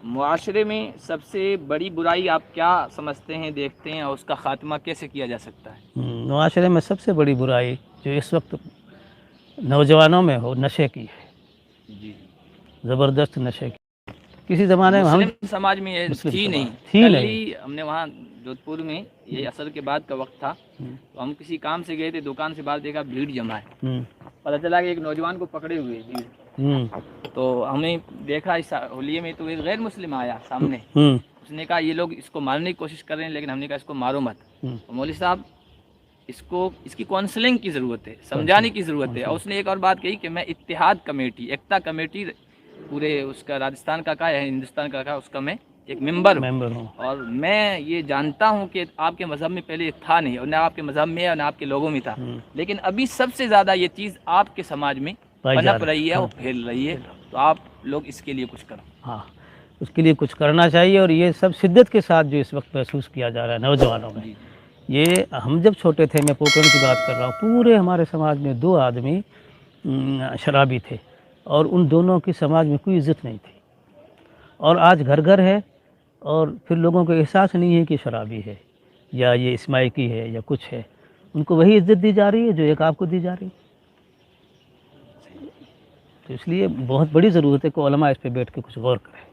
معاشرے میں سب سے بڑی برائی آپ کیا سمجھتے ہیں، دیکھتے ہیں، اور اس کا خاتمہ کیسے کیا جا سکتا ہے؟ معاشرے میں سب سے بڑی برائی جو اس وقت نوجوانوں میں ہو، نشے کی ہے، جی، زبردست نشے کی۔ کسی زمانے میں ہم مسلم سماج میں یہ مسلم تھی نہیں، سماج تھی کل نہیں۔ ہی ہم نے وہاں جودھ پور میں، یہ عصر کے بعد کا وقت تھا، تو ہم کسی کام سے گئے تھے، دکان سے باہر دیکھا بھیڑ جمع ہے، پتہ چلا کہ ایک نوجوان کو پکڑے ہوئے بھیڑ، تو ہم نے دیکھا اس ہولیے میں تو ایک غیر مسلم آیا سامنے، اس نے کہا یہ لوگ اس کو مارنے کی کوشش کر رہے ہیں، لیکن ہم نے کہا اس کو مارو مت، مولوی صاحب اس کی کونسلنگ کی ضرورت ہے، سمجھانے کی ضرورت ہے۔ اور اس نے ایک اور بات کہی کہ میں اتحاد کمیٹی، ایکتا کمیٹی پورے اس کا راجستھان کا ہے، ہندوستان کا اس کا میں ایک ممبر ہوں، اور میں یہ جانتا ہوں کہ آپ کے مذہب میں پہلے تھا نہیں، اور نہ آپ کے مذہب میں اور نہ آپ کے لوگوں میں تھا، لیکن ابھی سب سے زیادہ یہ چیز آپ کے سماج میں پنپ رہی ہے اور پھیل رہی ہے، تو آپ لوگ اس کے لیے کچھ کرو۔ ہاں، اس کے لیے کچھ کرنا چاہیے، اور یہ سب شدت کے ساتھ جو اس وقت محسوس کیا جا رہا ہے نوجوانوں میں۔ جی یہ ہم جب چھوٹے تھے، میں پوکرن کی بات کر رہا ہوں، پورے ہمارے سماج میں 2 آدمی شرابی تھے، اور ان دونوں کی سماج میں کوئی عزت نہیں تھی، اور آج گھر گھر ہے، اور پھر لوگوں کو احساس نہیں ہے کہ شرابی ہے یا یہ اسماعیکی ہے یا کچھ ہے، ان کو وہی عزت دی جا رہی ہے جو ایک آپ کو دی جا رہی ہے۔ تو اس لیے بہت بڑی ضرورت ہے کہ علماء اس پہ بیٹھ کے کچھ غور کریں۔